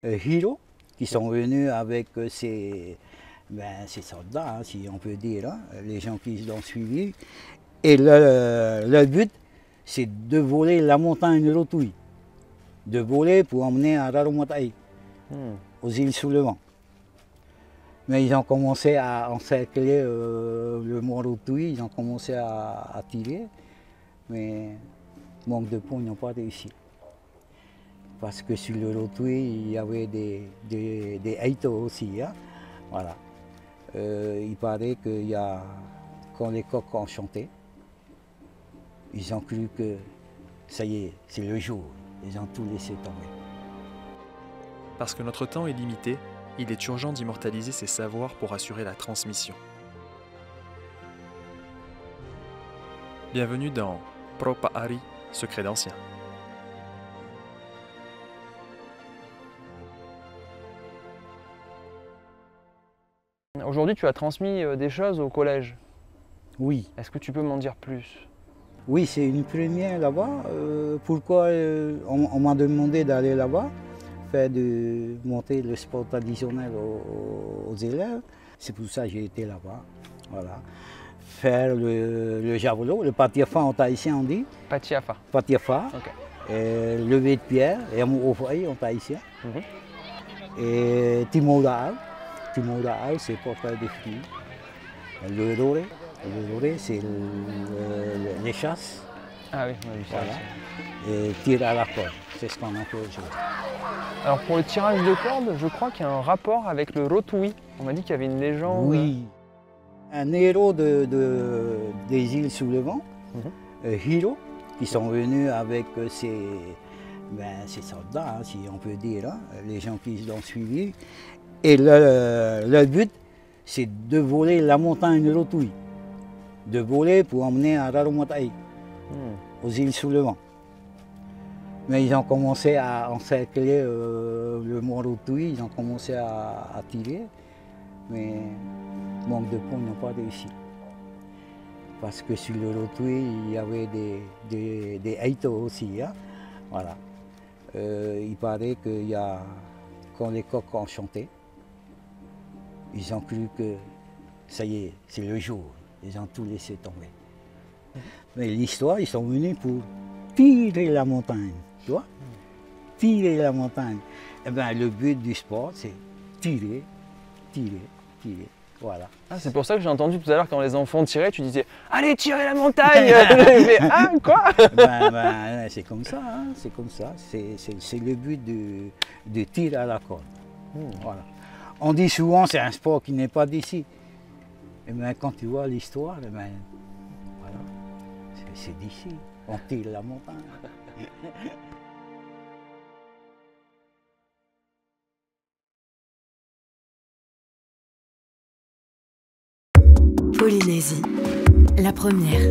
Hiro, qui sont venus avec ces soldats, hein, si on peut dire, hein, les gens qui l'ont suivi. Et le but, c'est de voler la montagne Rotui, de voler pour emmener à Raromatai, aux îles sous le vent. Mais ils ont commencé à encercler le mont Rotui, ils ont commencé à tirer, mais manque de peau, ils n'ont pas réussi. Parce que sur le Rotui, il y avait des Aito aussi. Hein, voilà. Il paraît qu'il y a, quand les coqs ont chanté, ils ont cru que ça y est, c'est le jour. Ils ont tout laissé tomber. Parce que notre temps est limité, il est urgent d'immortaliser ces savoirs pour assurer la transmission. Bienvenue dans Propa'ari, secret d'anciens. Aujourd'hui, tu as transmis des choses au collège. Oui. Est-ce que tu peux m'en dire plus? Oui, c'est une première là-bas. Pourquoi on m'a demandé d'aller là-bas, monter le sport traditionnel aux élèves. C'est pour ça que j'ai été là-bas. Voilà. Faire le javelot, le patiafa en tahitien on dit. Patiafa. Patiafa. Okay. Lever de pierre, et au foyer en tahitien. Et Timoraal. Timoraal, c'est porteur des fruits. Le doré, c'est les chasses. Ah oui, on a vu ça. Voilà. Et tir à la corde, c'est ce qu'on a fait aujourd'hui. Alors pour le tirage de corde, je crois qu'il y a un rapport avec le Rotui. On m'a dit qu'il y avait une légende. Oui. Un héros des îles sous le vent, Hiro, qui sont venus avec ces soldats, hein, si on peut dire, hein, les gens qui l'ont suivi. Et le but, c'est de voler la montagne Rotui, de voler pour emmener à Raromatai, aux îles sous le vent. Mais ils ont commencé à encercler le mont Rotui, ils ont commencé à tirer, mais manque de peau, ils n'ont pas réussi. Parce que sur le Rotui, il y avait des Aito aussi. Hein, voilà. Il paraît qu'il y a, quand les coqs ont chanté, ils ont cru que ça y est, c'est le jour. Ils ont tout laissé tomber. Mais l'histoire, ils sont venus pour tirer la montagne, tu vois? Tirer la montagne. Eh bien, le but du sport, c'est tirer, tirer, tirer. Voilà. Ah, c'est pour ça que j'ai entendu tout à l'heure quand les enfants tiraient, tu disais « Allez, tirez la montagne !» Mais ah, quoi? C'est comme ça, hein, c'est comme ça. C'est le but de tir à la corde. Voilà. On dit souvent que c'est un sport qui n'est pas d'ici. Et bien, quand tu vois l'histoire, voilà, c'est d'ici. On tire la montagne. Polynésie, la première.